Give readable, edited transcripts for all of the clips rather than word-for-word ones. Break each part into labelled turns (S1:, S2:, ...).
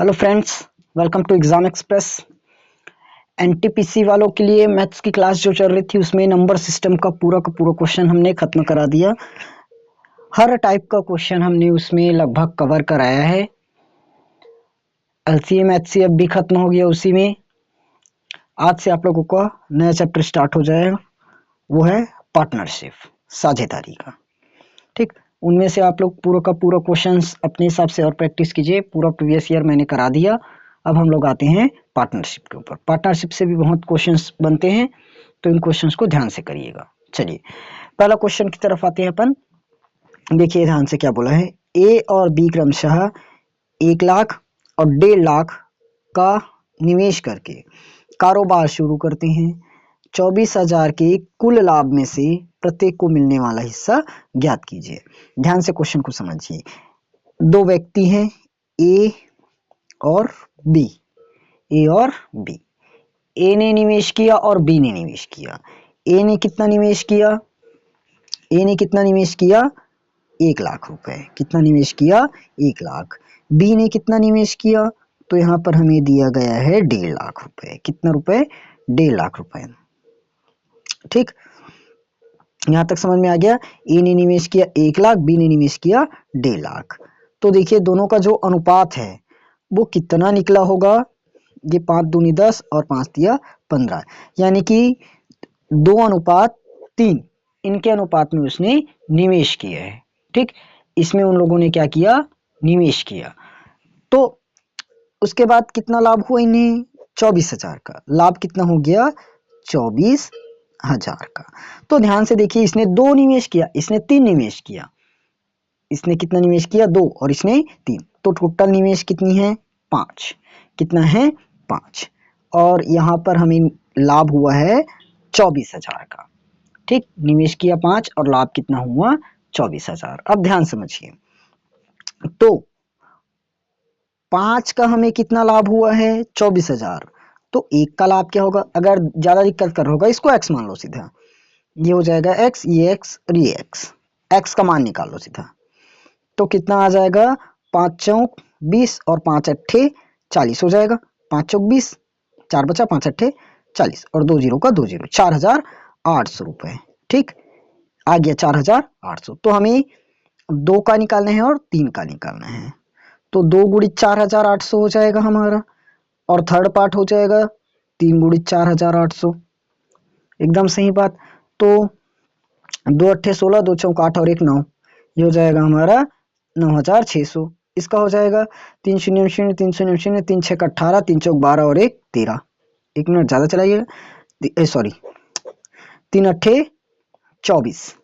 S1: Hello friends, welcome to exam express. NTPC वालों के लिए मैथ्स की क्लास जो चल रही थी उसमें नंबर सिस्टम का पूरा क्वेश्चन हमने खत्म करा दिया। हर टाइप का क्वेश्चन हमने उसमें लगभग कवर कराया है। एलसीएम एचसीएफ भी खत्म हो गया उसी में। आज से आप लोगों का नया चैप्टर स्टार्ट हो जाएगा, वो है पार्टनरशिप, साझेदारी का। ठीक, उनमें से आप लोग पूरा का पूरा क्वेश्चंस अपने हिसाब से और प्रैक्टिस कीजिए। पूरा प्रीवियस ईयर मैंने करा दिया। अब हम लोग आते हैं पार्टनरशिप के ऊपर। पार्टनरशिप से भी बहुत क्वेश्चंस बनते हैं, तो इन क्वेश्चंस को ध्यान से करिएगा। चलिए पहला क्वेश्चन की तरफ आते हैं अपन। देखिए ध्यान से क्या बोला है। ए और बी क्रमशः 1 लाख और 1.5 लाख का निवेश करके कारोबार शुरू करते हैं। 24,000 के कुल लाभ में से प्रत्येक को मिलने वाला हिस्सा ज्ञात कीजिए। ध्यान से क्वेश्चन को समझिए। दो व्यक्ति हैं, ए और बी। ए और बी, ए ने निवेश किया और बी ने निवेश किया। ए ने कितना निवेश किया? ए ने कितना निवेश किया? 1 लाख रुपए। कितना निवेश किया? 1 लाख। बी ने कितना निवेश किया? तो यहाँ पर हमें दिया गया है 1.5 लाख रुपए। कितना रुपए? 1.5 लाख रुपए। ठीक, यहां तक समझ में आ गया। ए ने निवेश किया 1 लाख, बी ने निवेश किया 1.5 लाख। तो देखिए दोनों का जो अनुपात है वो कितना निकला होगा। ये 5 दूनी 10 और 5 दिया 15, यानी कि 2:3 इनके अनुपात में उसने निवेश किया है। ठीक, इसमें उन लोगों ने क्या किया? निवेश किया। तो उसके बाद कितना लाभ हुआ इन्हें? 24,000 का लाभ। कितना हो गया? 24,000 का। तो ध्यान से देखिए, इसने 2 निवेश किया, इसने 3 निवेश किया। इसने कितना निवेश किया? 2 और इसने 3। तो टोटल निवेश कितनी है? 5। कितना है? 5। और यहाँ पर हमें लाभ हुआ है 24,000 का। ठीक, निवेश किया 5 और लाभ कितना हुआ? 24,000। अब ध्यान समझिए, तो 5 का हमें कितना लाभ हुआ है? 24,000। तो 1 का लाभ क्या होगा? अगर ज्यादा दिक्कत कर रहा होगा इसको x मान लो सीधा। ये हो जाएगा x, ये x और ये x का मान निकाल लो सीधा। तो कितना आ जाएगा? 5 चौक 20 और 5 अट्ठे 40 हो जाएगा। 5 चौक 20, 4 बचा, 5 अट्ठे 40 और 2 जीरो का 2 जीरो, 4,800 रुपए। ठीक, आ गया 4,800। तो हमें 2 का निकालना है और 3 का निकालना है। तो 2 गुड़ी 4,800 हो जाएगा हमारा, और थर्ड पार्ट हो जाएगा 3 गुड़ी 4,800। एकदम सही बात। तो 2 अट्ठे 16, 2 चौक 8 और 1 9, ये हो जाएगा हमारा 9,600। इसका हो जाएगा 3 शून्य शून्य 3 शून्य शून्य 3 छः 18, 3 चौक 12 और 1 13। 1 मिनट ज्यादा चलाइएगा, सॉरी, 3 अट्ठे 24,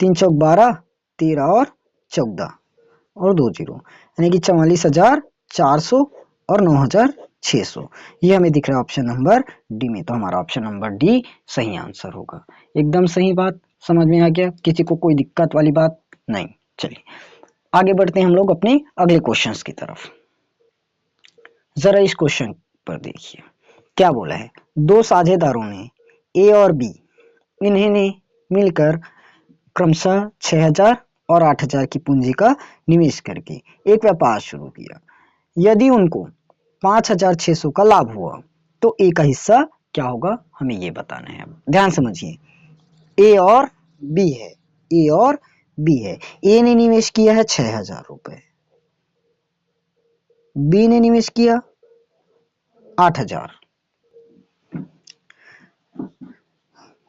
S1: 3 चौक 12, 13 और 14 और 2 जीरो, यानी कि 44,400 और 9,600। ये हमें दिख रहा है ऑप्शन नंबर डी में। तो हमारा ऑप्शन नंबर डी सही आंसर होगा। एकदम सही बात, समझ में आ गया? किसी को कोई दिक्कत वाली बात नहीं। चलिए आगे बढ़ते हैं हम लोग अपने अगले क्वेश्चंस की तरफ। जरा इस क्वेश्चन पर देखिए क्या बोला है। दो साझेदारों ने, ए और बी, इन्होंने मिलकर क्रमशः 6,000 और 8,000 की पूंजी का निवेश करके एक व्यापार शुरू किया। यदि उनको 5,600 का लाभ हुआ तो ए का हिस्सा क्या होगा, हमें ये बताना है। ध्यान समझिए, ए और बी है, ए और बी है। ए ने निवेश किया है 6,000 रुपए, बी ने निवेश किया 8,000।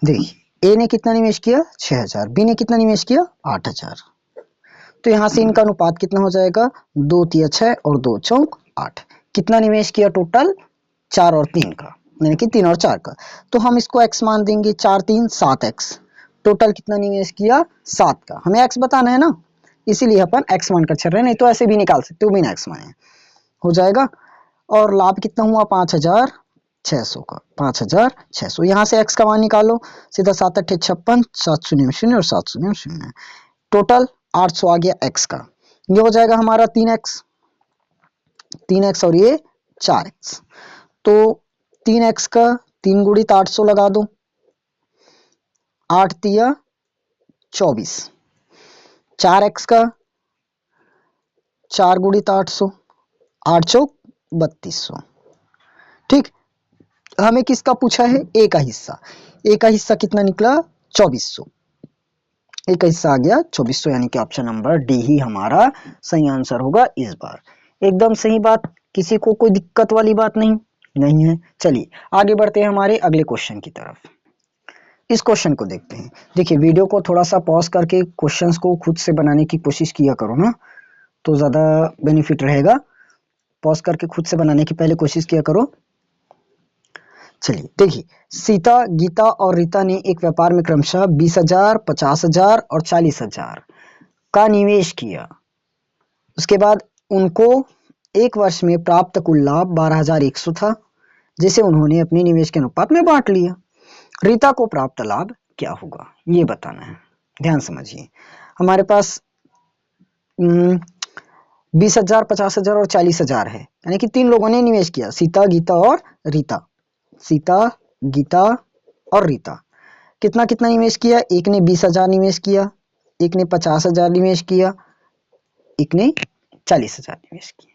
S1: देखिए ए ने कितना निवेश किया? 6,000। बी ने कितना निवेश किया? 8,000। तो यहां से इनका अनुपात कितना हो जाएगा? 2 तिया 6 और 2 चौक 8। कितना निवेश किया टोटल? 4 और 3 का, यानी कि 3 और 4 का। तो हम इसको x मान देंगे। 4 3 7x। टोटल कितना निवेश किया? 7 का। हमें x बताना है ना, इसीलिए अपन x मान कर चल रहे हैं, नहीं तो ऐसे भी निकाल सकते हो बिना x माने, हो जाएगा। और लाभ कितना हुआ? 5,600 का। 5,600, यहाँ से x का मान निकालो सीधा। 7 अट्ठे 56, 7 शून्य शून्य और 7 शून्य शून्य। टोटल 800 आ गया x का। ये हो जाएगा हमारा 3x और ये 4x। तो 3x का 3 गुणित 800 लगा दो, 8 तिया 24। 4x का 4 गुणित 800, 8 चौक 3200। ठीक, हमें किसका पूछा है? ए का हिस्सा। ए का हिस्सा कितना निकला? 2400। ए का हिस्सा आ गया 2400, यानी कि ऑप्शन नंबर डी ही हमारा सही आंसर होगा इस बार। एकदम सही बात, किसी को कोई दिक्कत वाली बात नहीं नहीं है। चलिए आगे बढ़ते हैं हमारे अगले क्वेश्चन की तरफ। इस क्वेश्चन को देखते हैं। देखिए वीडियो को थोड़ा सा पॉज करके क्वेश्चंस को खुद से बनाने की कोशिश किया करो ना, तो ज़्यादा बेनिफिट रहेगा। पॉज करके खुद से बनाने की पहले कोशिश किया करो। चलिए देखिए, सीता, गीता और रीता ने एक व्यापार में क्रमशः 20,000, 50,000 और 40,000 का निवेश किया। उसके बाद उनको एक वर्ष में प्राप्त कुल लाभ 12,100 था, जिसे उन्होंने अपने निवेश के अनुपात में बांट लिया। रीता को प्राप्त लाभ क्या होगा, ये बताना है। ध्यान समझिए, हमारे पास 20,000, 50,000 और 40,000 है, यानी कि 3 लोगों ने निवेश किया, सीता, गीता और रीता। सीता, गीता और रीता कितना कितना निवेश किया? एक ने 20,000 निवेश किया, एक ने 50,000 निवेश किया, एक ने 40,000 निवेश किया।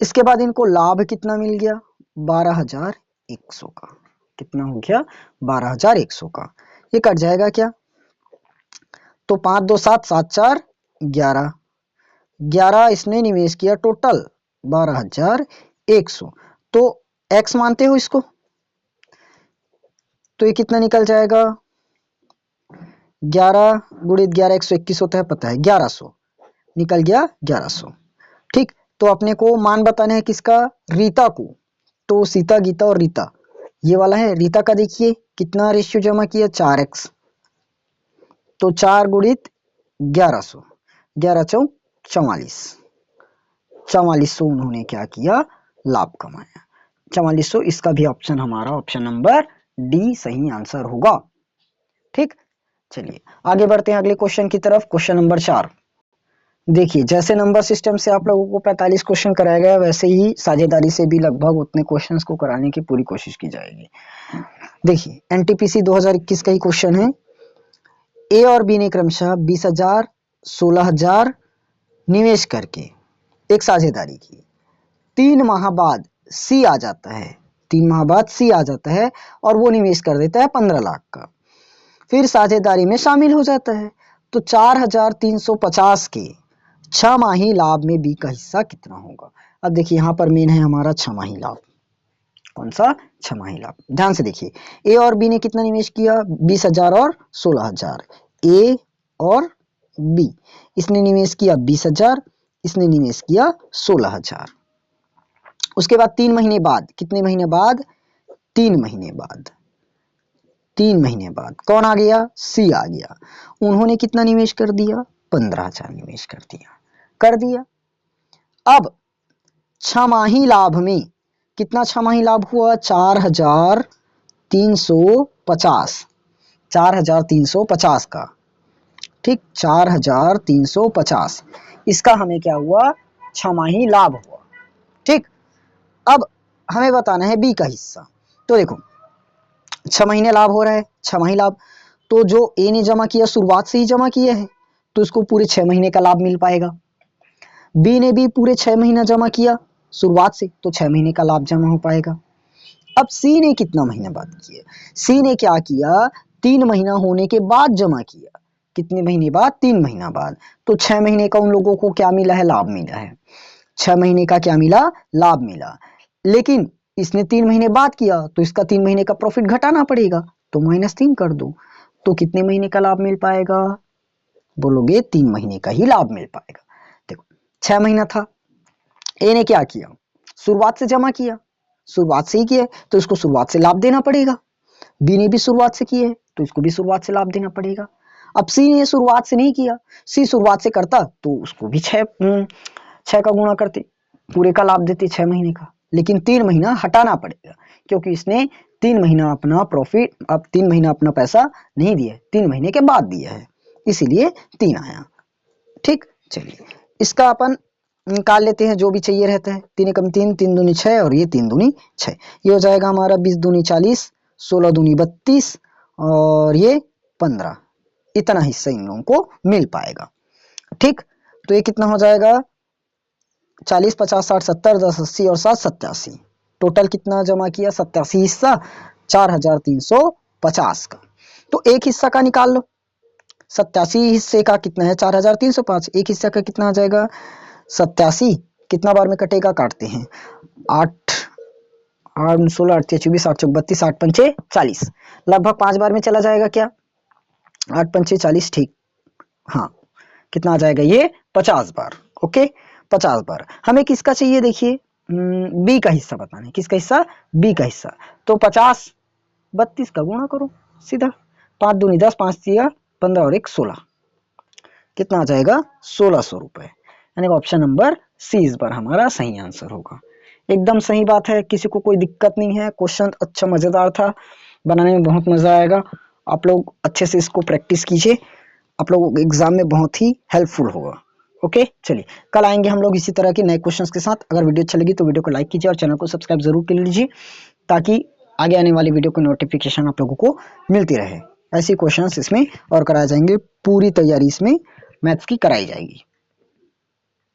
S1: इसके बाद इनको लाभ कितना मिल गया? 12,100 का। कितना हो गया? 12,100 का। ये कट जाएगा क्या? तो 5 2 7 7 4 11, 11 इसने निवेश किया, टोटल 12,100। तो x मानते हो इसको, तो ये कितना निकल जाएगा? 11 गुणित 11 121 होता है, पता है, 1100 निकल गया, 1100। ठीक, तो अपने को मान बताना है किसका? रीता को। तो सीता, गीता और रीता ये वाला है। रीता का देखिए कितना रेशियो जमा किया? 4x, तो 4 गुणित 1100, 11 चौक 44, 4400 उन्होंने क्या किया? लाभ कमाया। 4400, इसका भी ऑप्शन हमारा ऑप्शन नंबर डी सही आंसर होगा। ठीक, चलिए आगे बढ़ते हैं अगले क्वेश्चन की तरफ। Question number 4। देखिए, जैसे नंबर सिस्टम से आप लोगों को 45 क्वेश्चन कराया गया, वैसे ही साझेदारी से भी लगभग उतने क्वेश्चंस को कराने की पूरी कोशिश की जाएगी। देखिए एनटीपीसी 2021 का ही क्वेश्चन है। ए और बी ने क्रमशः 20,000, 16,000 निवेश करके एक साझेदारी की। 3 माह बाद सी आ जाता है, 3 माह बाद सी आ जाता है और वो निवेश कर देता है 15 लाख का, फिर साझेदारी में शामिल हो जाता है। तो 4,350 के 6 माही लाभ में बी का हिस्सा कितना होगा? अब देखिए यहाँ पर मेन है हमारा 6 माही लाभ। कौन सा? 6 माही लाभ। ध्यान से देखिए, ए और बी ने कितना निवेश किया? 20,000 और 16,000। ए और बी, इसने निवेश किया 20,000, इसने निवेश किया 16,000। उसके बाद 3 महीने बाद, कितने महीने बाद? 3 महीने बाद, 3 महीने बाद कौन आ गया? सी आ गया। उन्होंने कितना निवेश कर दिया? 15,000 निवेश कर दिया, कर दिया। अब छमाही लाभ में कितना छमाही लाभ हुआ? 4,350, 4,350 का। ठीक, 4,350, इसका हमें क्या हुआ? छमाही लाभ हुआ। ठीक, अब हमें बताना है बी का हिस्सा। तो देखो 6 महीने लाभ हो रहा है, 6 माही लाभ, तो जो ए ने जमा किया शुरुआत से ही जमा किया है, तो इसको पूरे 6 महीने का लाभ मिल पाएगा। बी ने भी पूरे 6 महीना जमा किया शुरुआत से, तो 6 महीने का लाभ जमा हो पाएगा। अब सी ने कितना महीना बाद किया? सी ने क्या किया? 3 महीना होने के बाद जमा किया। कितने महीने बाद? 3 महीना बाद। तो 6 महीने का उन लोगों को क्या मिला है? लाभ मिला है। 6 महीने का क्या मिला? लाभ मिला। लेकिन इसने 3 महीने बाद किया, तो इसका 3 महीने का प्रॉफिट घटाना पड़ेगा, तो -3 कर दो। तो कितने महीने का लाभ मिल पाएगा? बोलोगे 3 महीने का ही लाभ मिल पाएगा। देखो 6 महीना था, ए ने क्या किया? शुरुआत से जमा किया, शुरुआत से ही किया, तो इसको शुरुआत से लाभ देना पड़ेगा। बी ने भी शुरुआत से किया है, तो इसको भी शुरुआत से लाभ देना पड़ेगा। अब सी ने शुरुआत से नहीं किया, सी शुरुआत से करता तो उसको भी 6 का गुणा करते, पूरे का लाभ देते 6 महीने का। लेकिन 3 महीना हटाना पड़ेगा, क्योंकि इसने 3 महीना अपना प्रॉफिट, अब 3 महीना अपना पैसा नहीं दिया है, 3 महीने के बाद दिया है, इसीलिए 3 आया। ठीक, चलिए इसका अपन निकाल लेते हैं जो भी चाहिए रहता है। 3 एकम 3, 3 दूनी 6 और ये 3 दूनी 6। ये हो जाएगा हमारा 20 दूनी 40, 16 दूनी 32 और ये 15। इतना हिस्सा इन लोगों को मिल पाएगा। ठीक, तो ये कितना हो जाएगा? 40, 50, 60, 70, 10, 80 और 7, 87। टोटल कितना जमा किया? 87 हिस्सा 4350 का। तो एक हिस्सा का निकाल लो। 87 हिस्से का कितना है? 4305। एक हिस्सा का कितना आ जाएगा? 87 कितना बार में कटेगा? काटते हैं। 8 8 16 8 24 8 32 8 पंचे 40, लगभग 5 बार में चला जाएगा क्या? 8 पंचे 40, ठीक। हाँ, कितना आ जाएगा ये? 50 बार। ओके, 50 बार। हमें किसका चाहिए? देखिए बी का हिस्सा बताना है। किसका हिस्सा? बी का हिस्सा। तो 50 32 का गुणा करो सीधा। 5 दूनी 10, 5 दिया 15 और 1 16, कितना आ जाएगा? 1600 रुपए। यानी ऑप्शन नंबर सी इस बार हमारा सही आंसर होगा। एकदम सही बात है, किसी को कोई दिक्कत नहीं है। क्वेश्चन अच्छा मजेदार था, बनाने में बहुत मजा आएगा। आप लोग अच्छे से इसको प्रैक्टिस कीजिए, आप लोग एग्जाम में बहुत ही हेल्पफुल होगा। ओके, चलिए कल आएंगे हम लोग इसी तरह के नए क्वेश्चंस के साथ। अगर वीडियो अच्छा लगी तो वीडियो को लाइक कीजिए और चैनल को सब्सक्राइब जरूर कर लीजिए, ताकि आगे आने वाली वीडियो की नोटिफिकेशन आप लोगों को मिलती रहे। ऐसे क्वेश्चंस इसमें और कराए जाएंगे, पूरी तैयारी इसमें मैथ्स की कराई जाएगी।